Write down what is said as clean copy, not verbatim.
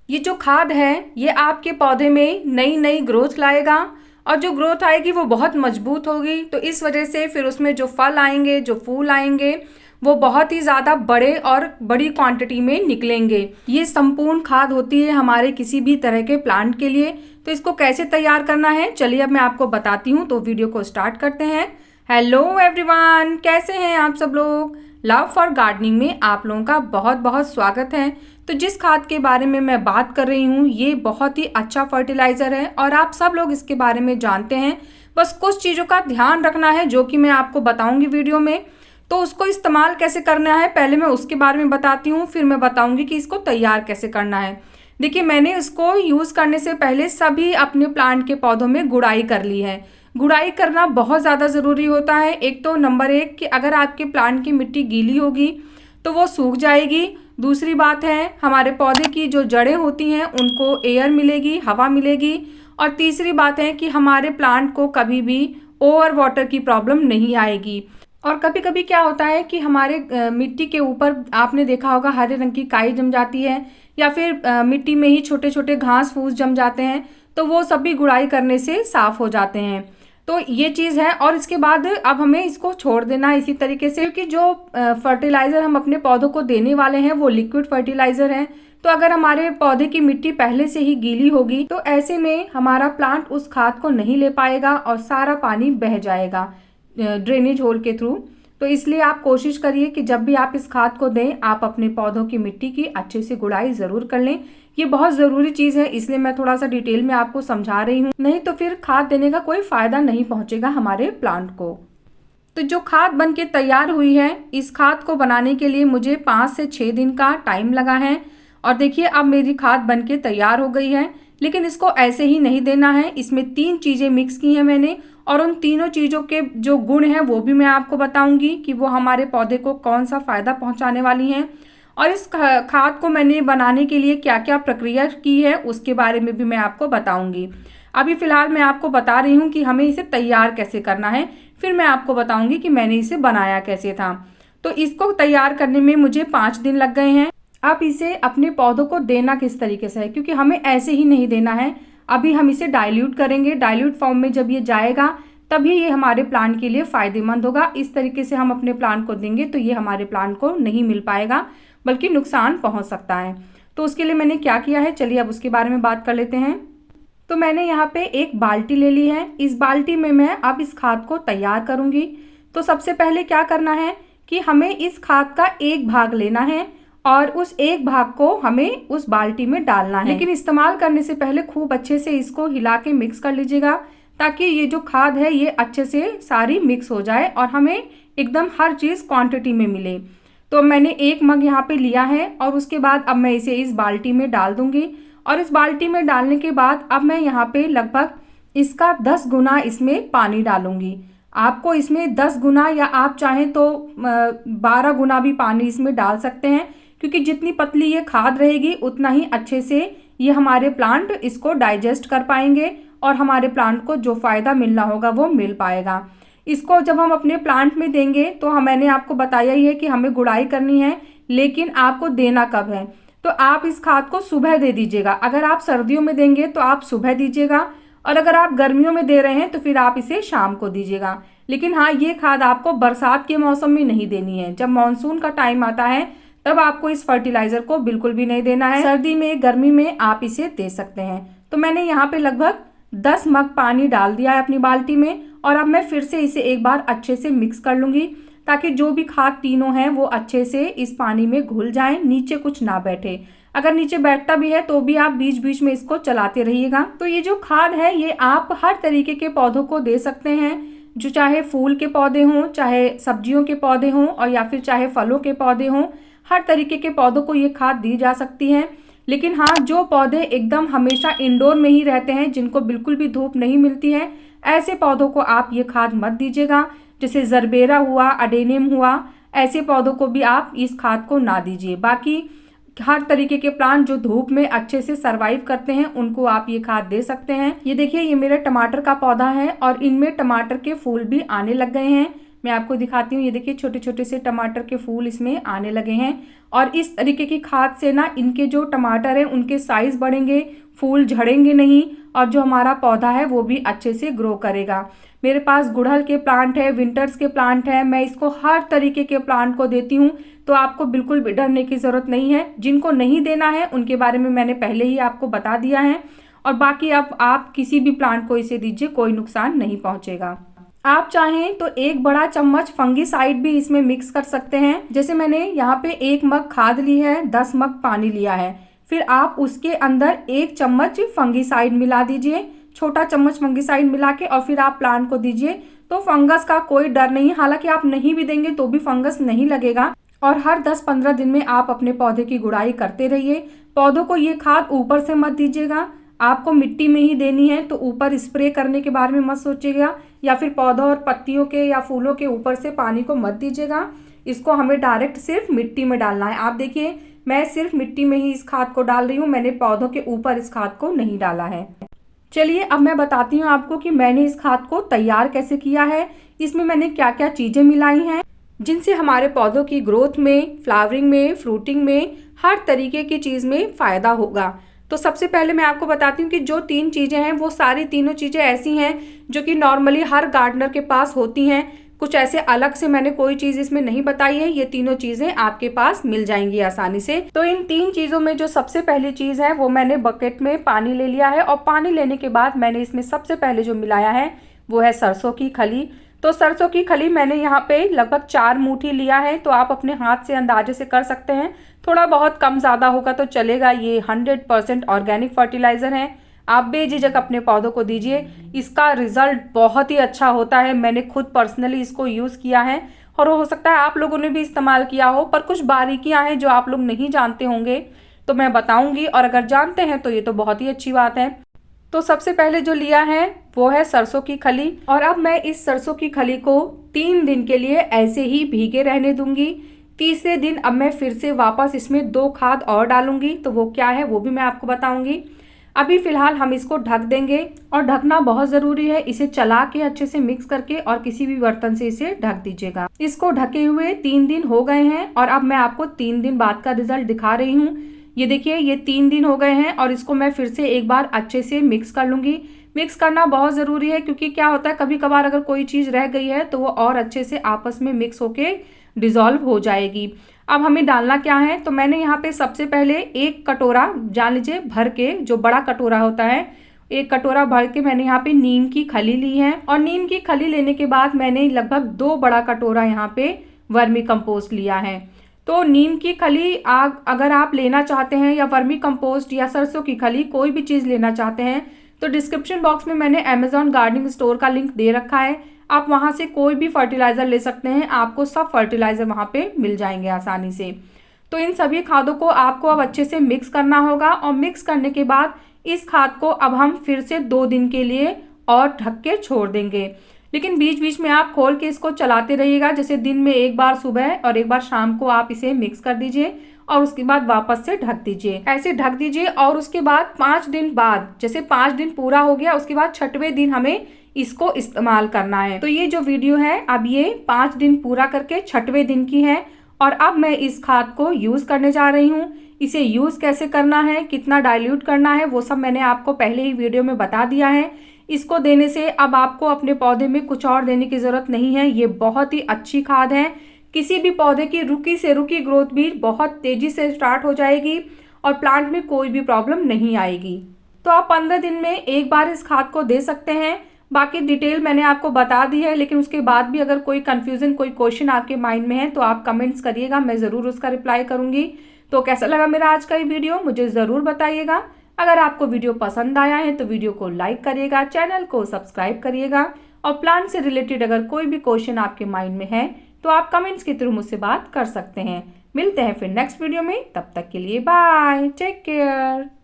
ये जो खाद है ये आपके पौधे में नई नई ग्रोथ लाएगा और जो ग्रोथ आएगी वो बहुत मजबूत होगी। तो इस वजह से फिर उसमें जो फल आएंगे, जो फूल आएंगे, वो बहुत ही ज़्यादा बड़े और बड़ी क्वांटिटी में निकलेंगे। ये संपूर्ण खाद होती है हमारे किसी भी तरह के प्लांट के लिए। तो इसको कैसे तैयार करना है चलिए अब मैं आपको बताती हूँ। तो वीडियो को स्टार्ट करते हैं। हेलो एवरीवन, कैसे हैं आप सब लोग। लव फॉर गार्डनिंग में आप लोगों का बहुत बहुत स्वागत है। तो जिस खाद के बारे में मैं बात कर रही हूँ ये बहुत ही अच्छा फर्टिलाइज़र है और आप सब लोग इसके बारे में जानते हैं। बस कुछ चीज़ों का ध्यान रखना है जो कि मैं आपको बताऊंगी वीडियो में। तो उसको इस्तेमाल कैसे करना है पहले मैं उसके बारे में बताती हूँ, फिर मैं बताऊंगी कि इसको तैयार कैसे करना है। देखिए, मैंने इसको यूज़ करने से पहले सभी अपने प्लांट के पौधों में गुड़ाई कर ली है। गुड़ाई करना बहुत ज़्यादा ज़रूरी होता है। एक तो नंबर एक कि अगर आपके प्लांट की मिट्टी गीली होगी तो वो सूख जाएगी। दूसरी बात है हमारे पौधे की जो जड़ें होती हैं उनको एयर मिलेगी, हवा मिलेगी। और तीसरी बात है कि हमारे प्लांट को कभी भी ओवर वाटर की प्रॉब्लम नहीं आएगी। और कभी कभी क्या होता है कि हमारे मिट्टी के ऊपर आपने देखा होगा हरे रंग की काई जम जाती है या फिर मिट्टी में ही छोटे छोटे घास फूस जम जाते हैं। तो वो सब भी गुड़ाई करने से साफ हो जाते हैं। तो ये चीज़ है। और इसके बाद अब हमें इसको छोड़ देना है इसी तरीके से, क्योंकि जो फर्टिलाइज़र हम अपने पौधों को देने वाले हैं वो लिक्विड फर्टिलाइज़र है। तो अगर हमारे पौधे की मिट्टी पहले से ही गीली होगी तो ऐसे में हमारा प्लांट उस खाद को नहीं ले पाएगा और सारा पानी बह जाएगा ड्रेनेज होल के थ्रू। तो इसलिए आप कोशिश करिए कि जब भी आप इस खाद को दें आप अपने पौधों की मिट्टी की अच्छे से गुड़ाई ज़रूर कर लें। ये बहुत ज़रूरी चीज़ है, इसलिए मैं थोड़ा सा डिटेल में आपको समझा रही हूँ, नहीं तो फिर खाद देने का कोई फ़ायदा नहीं पहुँचेगा हमारे प्लांट को। तो जो खाद बन के तैयार हुई है, इस खाद को बनाने के लिए मुझे 5 से 6 दिन का टाइम लगा है। और देखिए अब मेरी खाद बन के तैयार हो गई है। लेकिन इसको ऐसे ही नहीं देना है, इसमें 3 चीज़ें मिक्स की हैं मैंने और उन तीनों चीज़ों के जो गुण हैं वो भी मैं आपको बताऊंगी कि वो हमारे पौधे को कौन सा फ़ायदा पहुंचाने वाली हैं। और इस खाद को मैंने बनाने के लिए क्या क्या प्रक्रिया की है उसके बारे में भी मैं आपको बताऊंगी। अभी फ़िलहाल मैं आपको बता रही हूँ कि हमें इसे तैयार कैसे करना है, फिर मैं आपको बताऊंगी कि मैंने इसे बनाया कैसे था। तो इसको तैयार करने में मुझे 5 दिन लग गए हैं। अब इसे अपने पौधों को देना किस तरीके से है, क्योंकि हमें ऐसे ही नहीं देना है। अभी हम इसे डाइल्यूट करेंगे। डाइल्यूट फॉर्म में जब ये जाएगा तभी ये हमारे प्लांट के लिए फ़ायदेमंद होगा। इस तरीके से हम अपने प्लांट को देंगे तो ये हमारे प्लांट को नहीं मिल पाएगा, बल्कि नुकसान पहुंच सकता है। तो उसके लिए मैंने क्या किया है चलिए अब उसके बारे में बात कर लेते हैं। तो मैंने यहाँ पे एक बाल्टी ले ली है। इस बाल्टी में मैं अब इस खाद को तैयार करूँगी। तो सबसे पहले क्या करना है कि हमें इस खाद का एक भाग लेना है और उस एक भाग को हमें उस बाल्टी में डालना है। लेकिन इस्तेमाल करने से पहले खूब अच्छे से इसको हिला के मिक्स कर लीजिएगा, ताकि ये जो खाद है ये अच्छे से सारी मिक्स हो जाए और हमें एकदम हर चीज़ क्वांटिटी में मिले। तो मैंने एक मग यहाँ पे लिया है और उसके बाद अब मैं इसे इस बाल्टी में डाल दूंगी। और इस बाल्टी में डालने के बाद अब मैं यहाँ पे लगभग इसका 10 गुना इसमें पानी डालूंगी। आपको इसमें 10 गुना या आप चाहें तो 12 गुना भी पानी इसमें डाल सकते हैं, क्योंकि जितनी पतली ये खाद रहेगी उतना ही अच्छे से ये हमारे प्लांट इसको डाइजेस्ट कर पाएंगे और हमारे प्लांट को जो फ़ायदा मिलना होगा वो मिल पाएगा। इसको जब हम अपने प्लांट में देंगे तो मैंने आपको बताया ही है कि हमें गुड़ाई करनी है, लेकिन आपको देना कब है। तो आप इस खाद को सुबह दे दीजिएगा। अगर आप सर्दियों में देंगे तो आप सुबह दीजिएगा, और अगर आप गर्मियों में दे रहे हैं तो फिर आप इसे शाम को दीजिएगा। लेकिन हाँ, ये खाद आपको बरसात के मौसम में नहीं देनी है। जब मानसून का टाइम आता है तब आपको इस फर्टिलाइज़र को बिल्कुल भी नहीं देना है। सर्दी में, गर्मी में आप इसे दे सकते हैं। तो मैंने यहाँ पे लगभग 10 मग पानी डाल दिया है अपनी बाल्टी में और अब मैं फिर से इसे एक बार अच्छे से मिक्स कर लूँगी, ताकि जो भी खाद तीनों हैं वो अच्छे से इस पानी में घुल जाएं, नीचे कुछ ना बैठे। अगर नीचे बैठता भी है तो भी आप बीच बीच में इसको चलाते रहिएगा। तो ये जो खाद है ये आप हर तरीके के पौधों को दे सकते हैं, जो चाहे फूल के पौधे हों, चाहे सब्जियों के पौधे हों और या फिर चाहे फलों के पौधे हों। हर तरीके के पौधों को ये खाद दी जा सकती है। लेकिन हाँ, जो पौधे एकदम हमेशा इंडोर में ही रहते हैं, जिनको बिल्कुल भी धूप नहीं मिलती है, ऐसे पौधों को आप ये खाद मत दीजिएगा। जैसे जरबेरा हुआ, अडेनियम हुआ, ऐसे पौधों को भी आप इस खाद को ना दीजिए। बाकी हर तरीके के प्लांट जो धूप में अच्छे से सरवाइव करते हैं उनको आप ये खाद दे सकते हैं। ये देखिए, ये मेरा टमाटर का पौधा है और इनमें टमाटर के फूल भी आने लग गए हैं। मैं आपको दिखाती हूँ। ये देखिए छोटे छोटे से टमाटर के फूल इसमें आने लगे हैं और इस तरीके की खाद से ना इनके जो टमाटर हैं उनके साइज़ बढ़ेंगे, फूल झड़ेंगे नहीं और जो हमारा पौधा है वो भी अच्छे से ग्रो करेगा। मेरे पास गुड़हल के प्लांट है, विंटर्स के प्लांट है, मैं इसको हर तरीके के प्लांट को देती हूँ, तो आपको बिल्कुल भी डरने की ज़रूरत नहीं है। जिनको नहीं देना है उनके बारे में मैंने पहले ही आपको बता दिया है और बाकी अब आप किसी भी प्लांट को इसे दीजिए, कोई नुकसान नहीं पहुँचेगा। आप चाहें तो 1 बड़ा चम्मच फंगीसाइड भी इसमें मिक्स कर सकते हैं। जैसे मैंने यहाँ पे 1 मग खाद ली है, 10 मग पानी लिया है, फिर आप उसके अंदर 1 चम्मच फंगीसाइड मिला दीजिए, छोटा चम्मच फंगीसाइड मिला के और फिर आप प्लांट को दीजिए। तो फंगस का कोई डर नहीं, हालांकि आप नहीं भी देंगे तो भी फंगस नहीं लगेगा। और हर 10-15 दिन में आप अपने पौधे की गुड़ाई करते रहिए। पौधों को ये खाद ऊपर से मत दीजिएगा, आपको मिट्टी में ही देनी है, तो ऊपर स्प्रे करने के बारे में मत सोचिएगा या फिर पौधों और पत्तियों के या फूलों के ऊपर से पानी को मत दीजिएगा। इसको हमें डायरेक्ट सिर्फ मिट्टी में डालना है। आप देखिए मैं सिर्फ मिट्टी में ही इस खाद को डाल रही हूँ, मैंने पौधों के ऊपर इस खाद को नहीं डाला है। चलिए अब मैं बताती हूँ आपको कि मैंने इस खाद को तैयार कैसे किया है, इसमें मैंने क्या क्या चीज़ें मिलाई हैं जिनसे हमारे पौधों की ग्रोथ में, फ्लावरिंग में, फ्रूटिंग में, हर तरीके की चीज़ में फ़ायदा होगा। तो सबसे पहले मैं आपको बताती हूँ कि जो 3 चीज़ें हैं वो सारी तीनों चीज़ें ऐसी हैं जो कि नॉर्मली हर गार्डनर के पास होती हैं। कुछ ऐसे अलग से मैंने कोई चीज़ इसमें नहीं बताई है, ये तीनों चीज़ें आपके पास मिल जाएंगी आसानी से। तो इन 3 चीज़ों में जो सबसे पहली चीज़ है वो मैंने बकेट में पानी ले लिया है और पानी लेने के बाद मैंने इसमें सबसे पहले जो मिलाया है वो है सरसों की खली। तो सरसों की खली मैंने यहाँ पे लगभग 4 मुट्ठी लिया है, तो आप अपने हाथ से अंदाजे से कर सकते हैं, थोड़ा बहुत कम ज़्यादा होगा तो चलेगा। ये 100% ऑर्गेनिक फर्टिलाइज़र है, आप बेझिझक अपने पौधों को दीजिए। इसका रिजल्ट बहुत ही अच्छा होता है, मैंने खुद पर्सनली इसको यूज़ किया है और हो सकता है आप लोगों ने भी इस्तेमाल किया हो, पर कुछ बारीकियां हैं जो आप लोग नहीं जानते होंगे तो मैं बताऊंगी, और अगर जानते हैं तो ये तो बहुत ही अच्छी बात है। तो सबसे पहले जो लिया है वो है सरसों की खली, और अब मैं इस सरसों की खली को 3 दिन के लिए ऐसे ही भीगे रहने दूंगी। तीसरे दिन अब मैं फिर से वापस इसमें 2 खाद और डालूंगी, तो वो क्या है वो भी मैं आपको बताऊंगी। अभी फिलहाल हम इसको ढक देंगे, और ढकना बहुत ज़रूरी है, इसे चला के अच्छे से मिक्स करके और किसी भी बर्तन से इसे ढक दीजिएगा। इसको ढके हुए 3 दिन हो गए हैं और अब मैं आपको 3 दिन बाद का रिजल्ट दिखा रही हूँ। ये देखिए ये 3 दिन हो गए हैं और इसको मैं फिर से एक बार अच्छे से मिक्स कर लूँगी। मिक्स करना बहुत ज़रूरी है क्योंकि क्या होता है कभी कभार अगर कोई चीज़ रह गई है तो वो और अच्छे से आपस में मिक्स होके डिज़ोल्व हो जाएगी। अब हमें डालना क्या है, तो मैंने यहाँ पे सबसे पहले 1 कटोरा जान लीजिए भर के, जो बड़ा कटोरा होता है 1 कटोरा भर के मैंने यहाँ पे नीम की खली ली है, और नीम की खली लेने के बाद मैंने लगभग 2 बड़ा कटोरा यहाँ पे वर्मी कंपोस्ट लिया है। तो नीम की खली अगर आप लेना चाहते हैं या वर्मी कंपोस्ट या सरसों की खली कोई भी चीज़ लेना चाहते हैं तो डिस्क्रिप्शन बॉक्स में मैंने अमेजॉन गार्डनिंग स्टोर का लिंक दे रखा है, आप वहां से कोई भी फर्टिलाइज़र ले सकते हैं, आपको सब फर्टिलाइज़र वहां पे मिल जाएंगे आसानी से। तो इन सभी खादों को आपको अब अच्छे से मिक्स करना होगा, और मिक्स करने के बाद इस खाद को अब हम फिर से 2 दिन के लिए और ढक के छोड़ देंगे। लेकिन बीच बीच में आप खोल के इसको चलाते रहिएगा, जैसे दिन में एक बार सुबह और एक बार शाम को आप इसे मिक्स कर दीजिए और उसके बाद वापस से ढक दीजिए। ऐसे ढक दीजिए और उसके बाद 5 दिन बाद, जैसे 5 दिन पूरा हो गया उसके बाद 6वें दिन हमें इसको इस्तेमाल करना है। तो ये जो वीडियो है अब ये 5 दिन पूरा करके 6वें दिन की है, और अब मैं इस खाद को यूज करने जा रही हूँ। इसे यूज कैसे करना है, कितना डाइल्यूट करना है, वो सब मैंने आपको पहले ही वीडियो में बता दिया है। इसको देने से अब आपको अपने पौधे में कुछ और देने की जरूरत नहीं है, ये बहुत ही अच्छी खाद है। किसी भी पौधे की रुकी से रुकी ग्रोथ भी बहुत तेजी से स्टार्ट हो जाएगी और प्लांट में कोई भी प्रॉब्लम नहीं आएगी। तो आप 15 दिन में एक बार इस खाद को दे सकते हैं। बाकी डिटेल मैंने आपको बता दी है, लेकिन उसके बाद भी अगर कोई कंफ्यूजन, कोई क्वेश्चन आपके माइंड में है तो आप कमेंट्स करिएगा, मैं ज़रूर उसका रिप्लाई करूंगी। तो कैसा लगा मेरा आज का ये वीडियो मुझे ज़रूर बताइएगा। अगर आपको वीडियो पसंद आया है तो वीडियो को लाइक करिएगा, चैनल को सब्सक्राइब करिएगा, और प्लांट से रिलेटेड अगर कोई भी क्वेश्चन आपके माइंड में है तो आप कमेंट्स के थ्रू मुझसे बात कर सकते हैं। मिलते हैं फिर नेक्स्ट वीडियो में, तब तक के लिए बाय, टेक केयर।